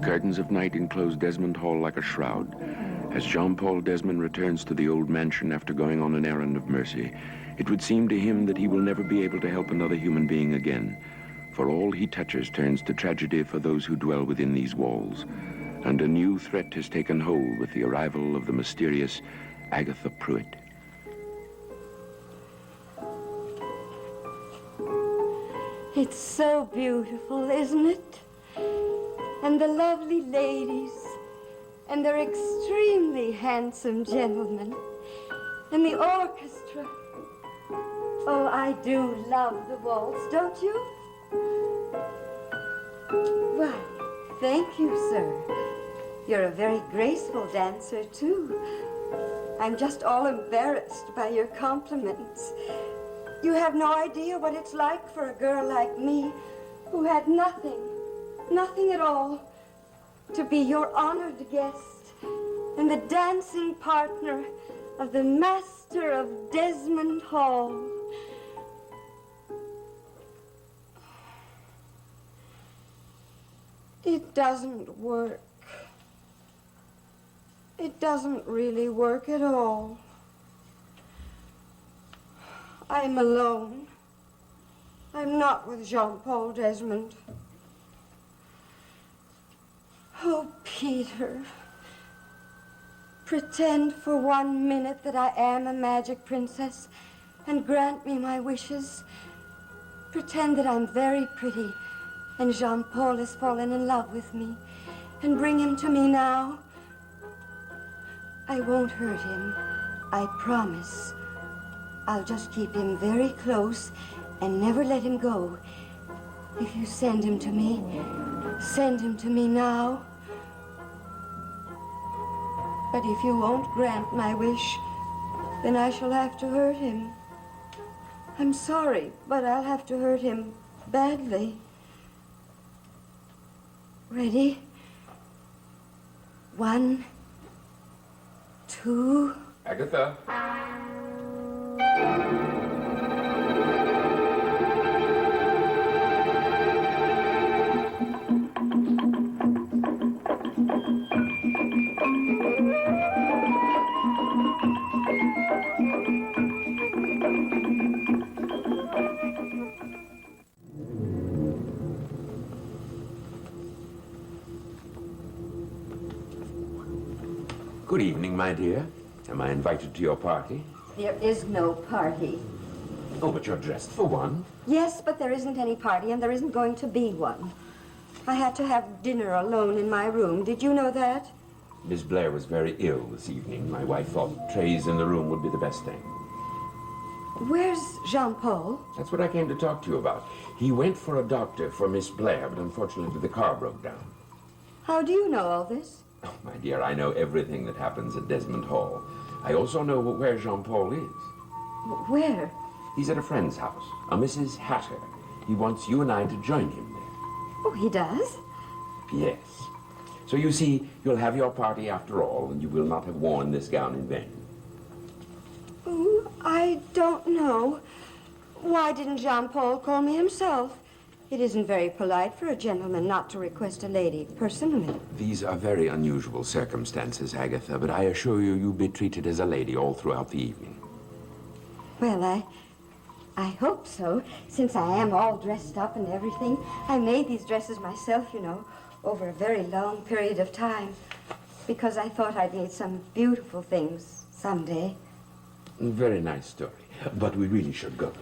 curtains of night enclose Desmond Hall like a shroud. As Jean-Paul Desmond returns to the old mansion after going on an errand of mercy, it would seem to him that he will never be able to help another human being again, for all he touches turns to tragedy for those who dwell within these walls. And a new threat has taken hold with the arrival of the mysterious Agatha Pruitt. It's so beautiful, isn't it? And the lovely ladies, and their extremely handsome gentlemen, and the orchestra. Oh, I do love the waltz, don't you? Why, thank you, sir. You're a very graceful dancer, too. I'm just all embarrassed by your compliments. You have no idea what it's like for a girl like me, who had nothing at all, to be your honored guest and the dancing partner of the master of Desmond Hall. It doesn't work. It doesn't really work at all. I'm alone. I'm not with Jean-Paul Desmond. Oh, Peter, pretend for 1 minute that I am a magic princess and grant me my wishes. Pretend that I'm very pretty and Jean-Paul has fallen in love with me, and bring him to me now. I won't hurt him, I promise. I'll just keep him very close and never let him go. If you send him to me now. But if you won't grant my wish, then I shall have to hurt him. I'm sorry, but I'll have to hurt him badly. Ready? 1, 2... Agatha. Good evening, my dear. Am I invited to your party? There is no party. Oh, but you're dressed for one. Yes, but there isn't any party, and there isn't going to be one. I had to have dinner alone in my room. Did you know that? Miss Blair was very ill this evening. My wife thought trays in the room would be the best thing. Where's Jean-Paul? That's what I came to talk to you about. He went for a doctor for Miss Blair, but unfortunately the car broke down. How do you know all this? Oh, my dear, I know everything that happens at Desmond Hall. I also know where Jean-Paul is. Where? He's at a friend's house, a Mrs. Hatter. He wants you and I to join him there. Oh, he does? Yes. So you see, you'll have your party after all, and you will not have worn this gown in vain. Oh, I don't know. Why didn't Jean-Paul call me himself? It isn't very polite for a gentleman not to request a lady personally. These are very unusual circumstances, Agatha, but I assure you, you'll be treated as a lady all throughout the evening. Well, I hope so, since I am all dressed up and everything. I made these dresses myself, you know, over a very long period of time, because I thought I'd need some beautiful things someday. Very nice story, but we really should go.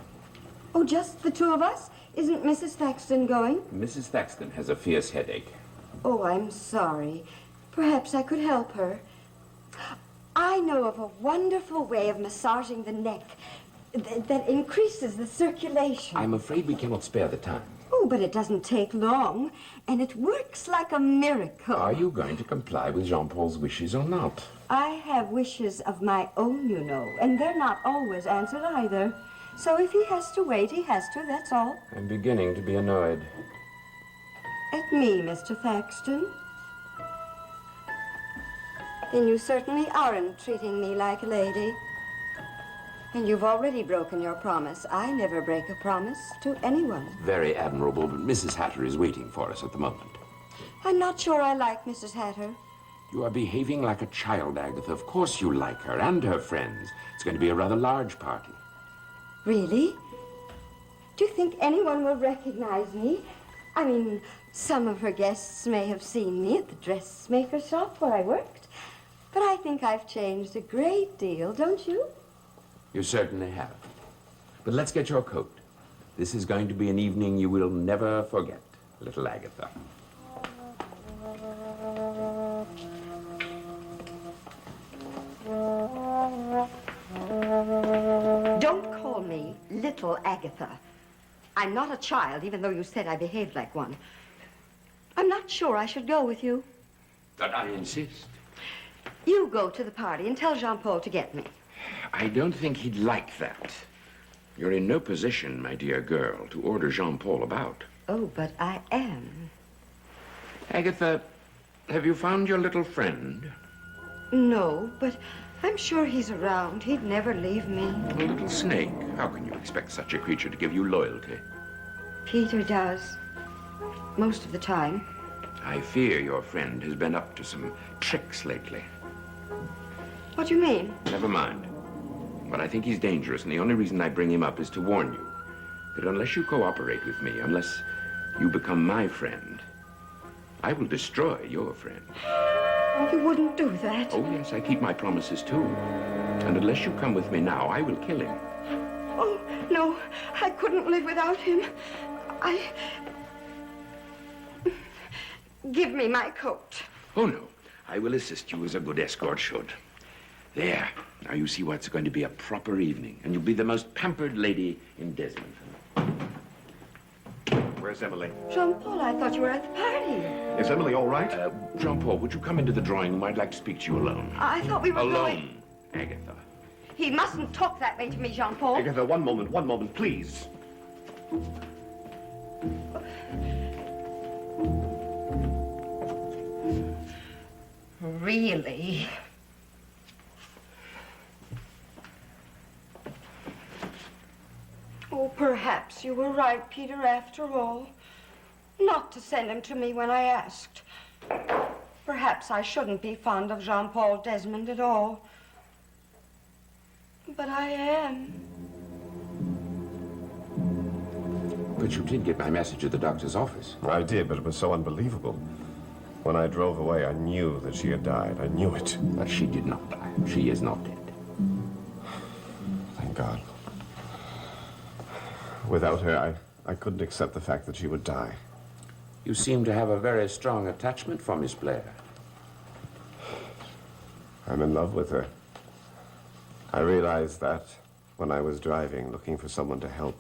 Oh, just the two of us? Isn't Mrs. Thaxton going? Mrs. Thaxton has a fierce headache. Oh, I'm sorry. Perhaps I could help her. I know of a wonderful way of massaging the neck that increases the circulation. I'm afraid we cannot spare the time. Oh, but it doesn't take long, and it works like a miracle. Are you going to comply with Jean-Paul's wishes or not? I have wishes of my own, you know, and they're not always answered either. So if he has to wait, he has to, that's all. I'm beginning to be annoyed. At me, Mr. Thaxton? Then you certainly aren't treating me like a lady. And you've already broken your promise. I never break a promise to anyone. Very admirable, but Mrs. Hatter is waiting for us at the moment. I'm not sure I like Mrs. Hatter. You are behaving like a child, Agatha. Of course you like her and her friends. It's going to be a rather large party. Really? Do you think anyone will recognize me? I mean, some of her guests may have seen me at the dressmaker shop where I worked. But I think I've changed a great deal, don't you? You certainly have. But let's get your coat. This is going to be an evening you will never forget, little Agatha. Don't call me little Agatha. I'm not a child, even though you said I behaved like one. I'm not sure I should go with you. But I insist. You go to the party and tell Jean-Paul to get me. I don't think he'd like that. You're in no position, my dear girl, to order Jean-Paul about. Oh, but I am. Agatha, have you found your little friend? No, but I'm sure he's around. He'd never leave me. A little snake. How can you expect such a creature to give you loyalty? Peter does. Most of the time. I fear your friend has been up to some tricks lately. What do you mean? Never mind. But I think he's dangerous, and the only reason I bring him up is to warn you that unless you cooperate with me, unless you become my friend, I will destroy your friend. You wouldn't do that. Oh, yes, I keep my promises, too. And unless you come with me now, I will kill him. Oh, no, I couldn't live without him. Give me my coat. Oh, no. I will assist you as a good escort should. There. Now you see why it's going to be a proper evening, and you'll be the most pampered lady in Desmond. Where's Emily? Jean-Paul, I thought you were at the party. Is Emily all right? Jean-Paul, would you come into the drawing room? I'd like to speak to you alone. I thought we were Alone, Agatha. He mustn't talk that way to me, Jean-Paul. Agatha, one moment, please. Really? Oh, perhaps you were right, Peter, after all. Not to send him to me when I asked. Perhaps I shouldn't be fond of Jean-Paul Desmond at all. But I am. But you did get my message at the doctor's office. I did, but it was so unbelievable. When I drove away, I knew that she had died. I knew it. But she did not die. She is not dead. Thank God. Without her, I couldn't accept the fact that she would die. You seem to have a very strong attachment for Miss Blair. I'm in love with her. I realized that when I was driving, looking for someone to help.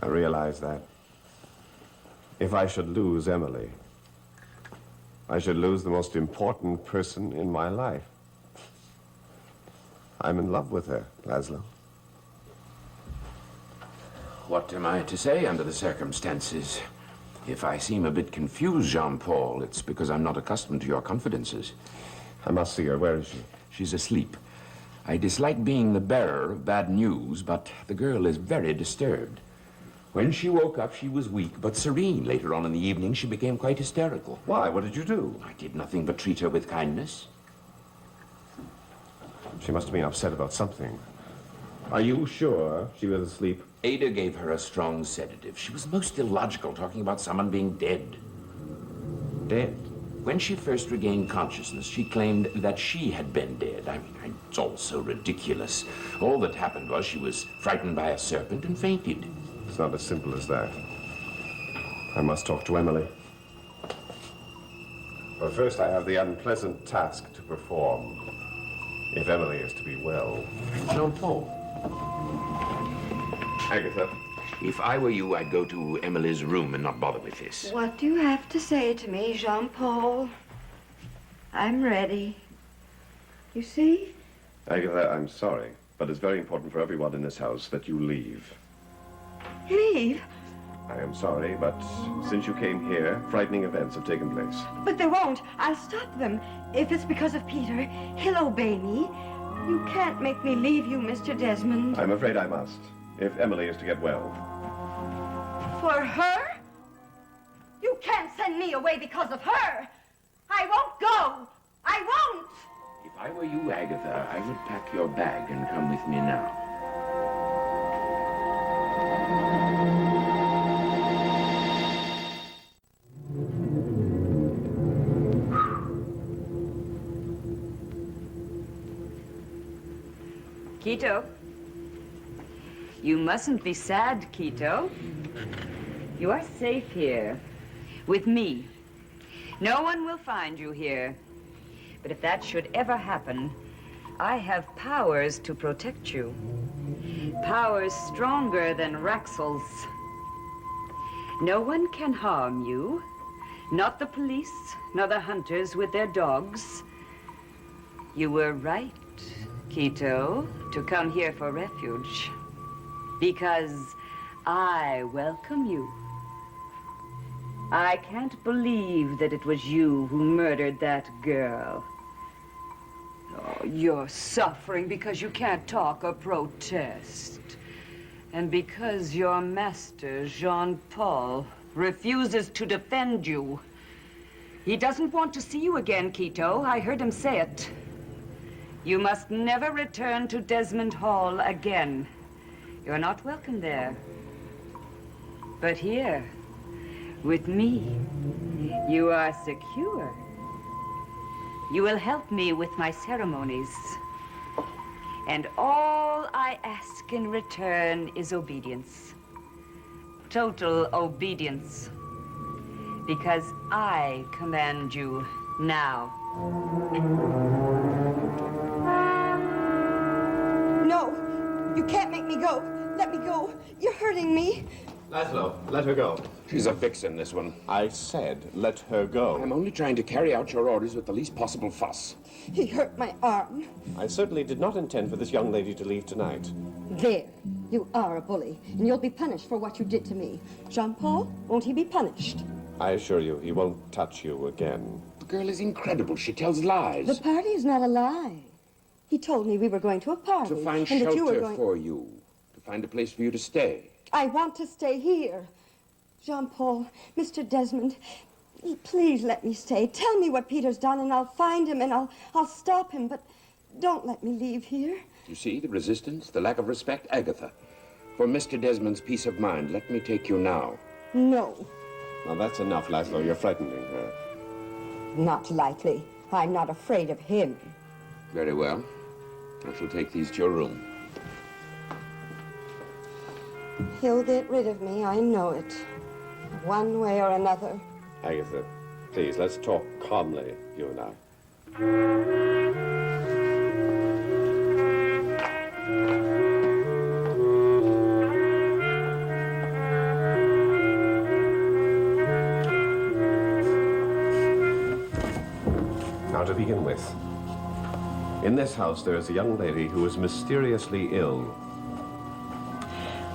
I realized that if I should lose Emily, I should lose the most important person in my life. I'm in love with her, Laszlo. What am I to say under the circumstances? If I seem a bit confused, Jean-Paul, it's because I'm not accustomed to your confidences. I must see her. Where is she? She's asleep. I dislike being the bearer of bad news, but the girl is very disturbed. When she woke up, she was weak but serene. Later on in the evening, she became quite hysterical. Why? What did you do? I did nothing but treat her with kindness. She must have been upset about something. Are you sure she was asleep? Ada gave her a strong sedative. She was most illogical, talking about someone being dead. Dead? When she first regained consciousness, she claimed that she had been dead. I mean, it's all so ridiculous. All that happened was she was frightened by a serpent and fainted. It's not as simple as that. I must talk to Emily. But first I have the unpleasant task to perform. If Emily is to be well. Jean-Paul. Agatha. If I were you, I'd go to Emily's room and not bother with this. What do you have to say to me, Jean-Paul? I'm ready. You see? Agatha, I'm sorry, but it's very important for everyone in this house that you leave. Leave? I am sorry, but since you came here, frightening events have taken place. But they won't. I'll stop them. If it's because of Peter, he'll obey me. You can't make me leave you, Mr. Desmond. I'm afraid I must, if Emily is to get well. For her? You can't send me away because of her. I won't go. I won't. If I were you, Agatha, I would pack your bag and come with me now. Quito, you mustn't be sad, Quito. You are safe here, with me. No one will find you here. But if that should ever happen, I have powers to protect you. Powers stronger than Raxel's. No one can harm you. Not the police, nor the hunters with their dogs. You were right, Quito, to come here for refuge. Because I welcome you. I can't believe that it was you who murdered that girl. Oh, you're suffering because you can't talk or protest. And because your master, Jean-Paul, refuses to defend you. He doesn't want to see you again, Quito. I heard him say it. You must never return to Desmond Hall again. You're not welcome there. But here, with me, you are secure. You will help me with my ceremonies. And all I ask in return is obedience. Total obedience. Because I command you now. No, you can't make me go. Let me go. You're hurting me. Laszlo, let her go. She's a vixen, this one. I said, let her go. I'm only trying to carry out your orders with the least possible fuss. He hurt my arm. I certainly did not intend for this young lady to leave tonight. There. You are a bully, and you'll be punished for what you did to me. Jean-Paul, won't he be punished? I assure you, he won't touch you again. The girl is incredible. She tells lies. The party is not a lie. He told me we were going to a party. To find and that you were shelter going... for you. To find a place for you to stay. I want to stay here. Jean-Paul, Mr. Desmond, please let me stay. Tell me what Peter's done, and I'll find him, and I'll stop him, but don't let me leave here. You see, the resistance, the lack of respect, Agatha. For Mr. Desmond's peace of mind, let me take you now. No, Now that's enough, Laszlo. You're frightening her. not likely. I'm not afraid of him. Very well. I shall take these to your room. He'll get rid of me, I know it. One way or another. Agatha, please, let's talk calmly, you and I. Now, to begin with, in this house there is a young lady who is mysteriously ill.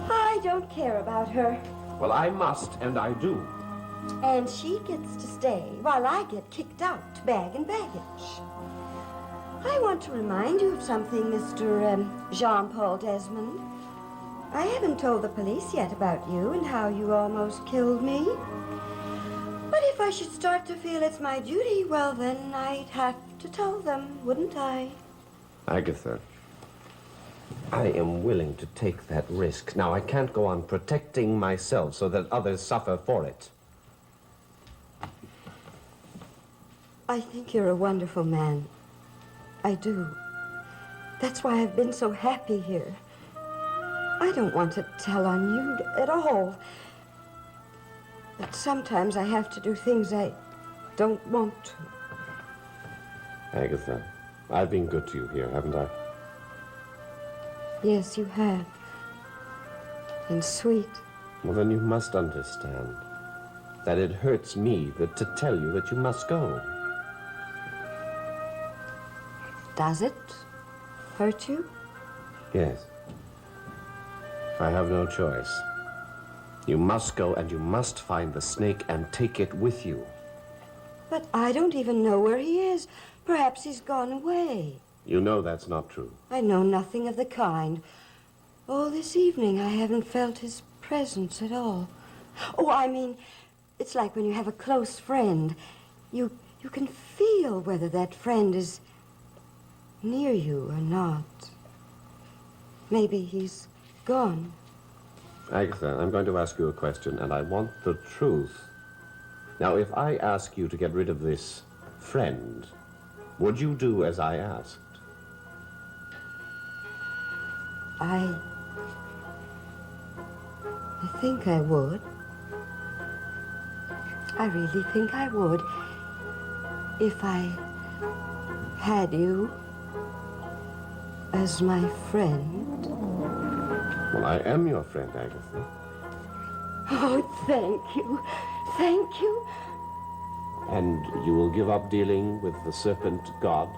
I don't care about her. Well, I must, and I do. And she gets to stay while I get kicked out, bag and baggage. I want to remind you of something, Mr. Jean-Paul Desmond. I haven't told the police yet about you and how you almost killed me. But if I should start to feel it's my duty, well, then I'd have to tell them, wouldn't I? Agatha, I am willing to take that risk. Now, I can't go on protecting myself so that others suffer for it. I think you're a wonderful man. I do. That's why I've been so happy here. I don't want to tell on you at all. But sometimes I have to do things I don't want to. Agatha, I've been good to you here, haven't I? Yes, you have. And sweet. Well, then you must understand that it hurts me to tell you that you must go. Does it hurt you? Yes. I have no choice. You must go, and you must find the snake and take it with you. But I don't even know where he is. Perhaps he's gone away. You know that's not true. I know nothing of the kind. All this evening I haven't felt his presence at all. Oh, I mean, It's like when you have a close friend. You can feel whether that friend is near you or not. Maybe he's gone. Agatha, I'm going to ask you a question, and I want the truth. Now, if I ask you to get rid of this friend, would you do as I asked? I think I would. I really think I would. If I had you as my friend. Well, I am your friend, Agatha. Oh, thank you. Thank you. And you will give up dealing with the serpent god?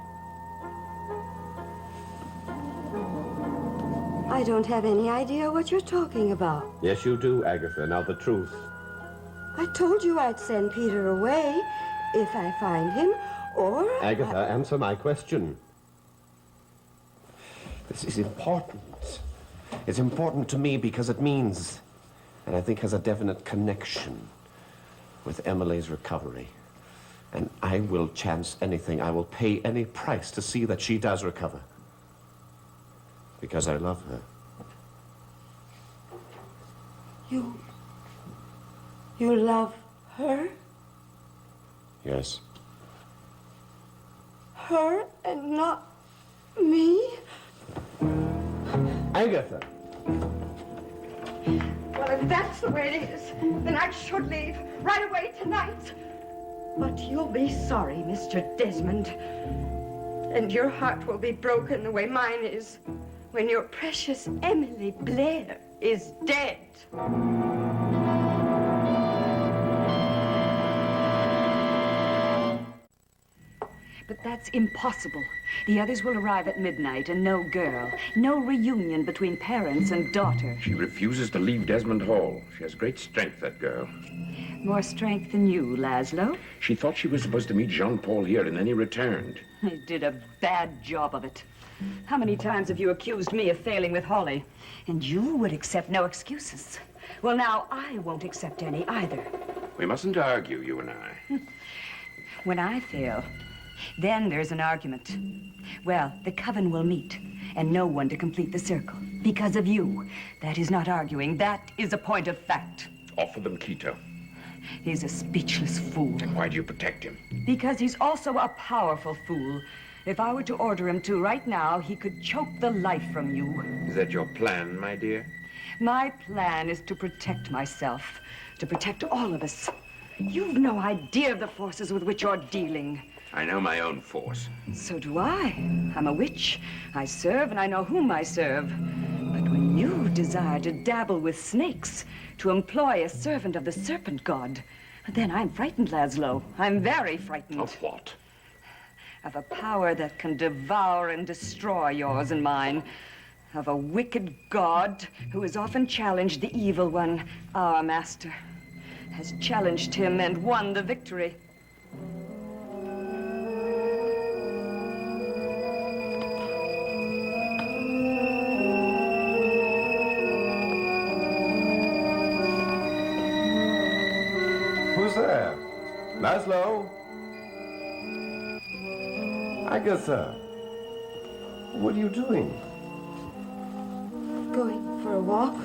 I don't have any idea what you're talking about. Yes, you do, Agatha. Now, the truth. I told you I'd send Peter away if I find him, or... Agatha, answer my question. This is important. It's important to me because it means, and I think has a definite connection with Emily's recovery. And I will chance anything. I will pay any price to see that she does recover. Because I love her. You love her? Yes. Her and not me? Agatha! Well, if that's the way it is, then I should leave right away tonight. But you'll be sorry, Mr. Desmond. And your heart will be broken the way mine is when your precious Emily Blair is dead. But that's impossible. The others will arrive at midnight, and no girl. No reunion between parents and daughter. She refuses to leave Desmond Hall. She has great strength, that girl. More strength than you, Laszlo. She thought she was supposed to meet Jean-Paul here, and then he returned. He did a bad job of it. How many times have you accused me of failing with Holly? And you would accept no excuses. Well, now, I won't accept any either. We mustn't argue, you and I. When I fail, then there's an argument. Well, the coven will meet, and no one to complete the circle. Because of you. That is not arguing. That is a point of fact. Offer them Quito. He's a speechless fool. And why do you protect him? Because he's also a powerful fool. If I were to order him to right now, he could choke the life from you. Is that your plan, my dear? My plan is to protect myself, to protect all of us. You've no idea of the forces with which you're dealing. I know my own force. So do I. I'm a witch. I serve, and I know whom I serve. But when you desire to dabble with snakes, to employ a servant of the serpent god, then I'm frightened, Laszlo. I'm very frightened. Of what? Of a power that can devour and destroy yours and mine. Of a wicked god who has often challenged the evil one, our master. Has challenged him and won the victory. Who's there? Laszlo? Agatha, what are you doing? Going for a walk?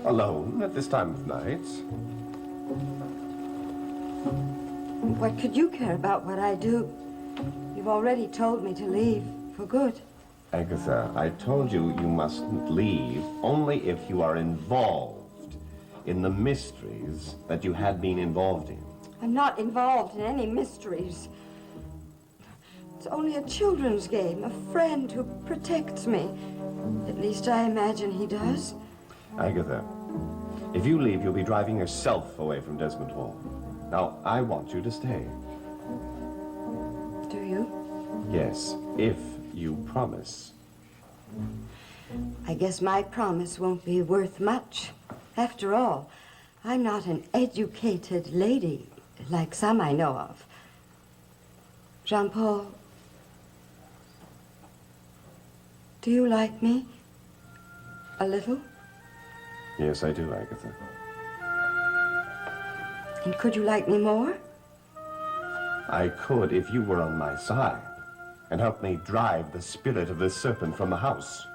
Alone at this time of night? What could you care about what I do? You've already told me to leave for good. Agatha, I told you you mustn't leave only if you are involved in the mysteries that you had been involved in. I'm not involved in any mysteries. It's only a children's game, a friend who protects me. At least I imagine he does. Agatha, if you leave, you'll be driving yourself away from Desmond Hall. Now, I want you to stay. Do you? Yes, if you promise. I guess my promise won't be worth much. After all, I'm not an educated lady like some I know of. Jean-Paul, do you like me? A little? Yes, I do, Agatha. And could you like me more? I could if you were on my side and helped me drive the spirit of this serpent from the house.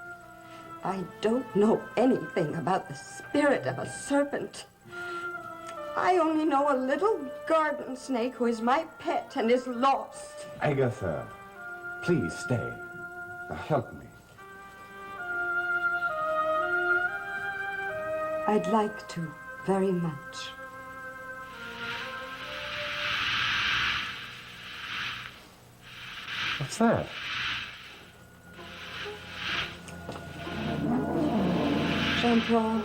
I don't know anything about the spirit of a serpent. I only know a little garden snake who is my pet and is lost. Agatha, please stay. Now help me. I'd like to very much. What's that? Jean-Paul,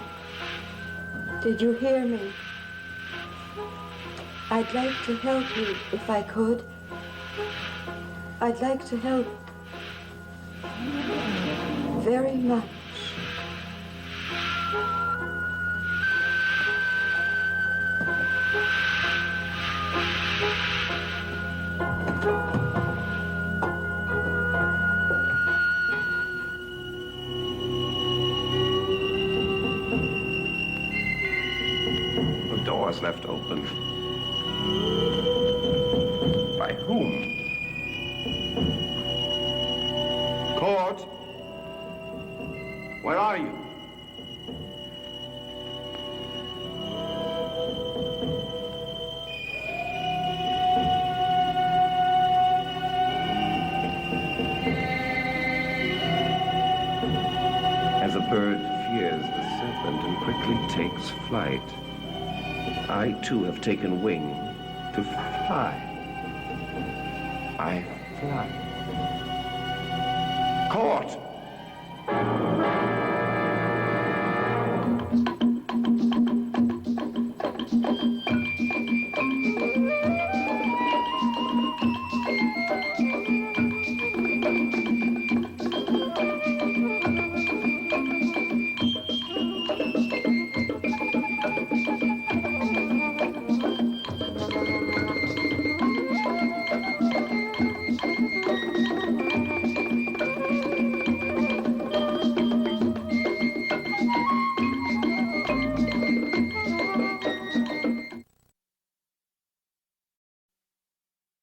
did you hear me? I'd like to help you if I could. I'd like to help very much. The door's left open. By whom? Court? Where are you? As a bird fears the serpent and quickly takes flight, I too have taken wing to fly. I fly. Court!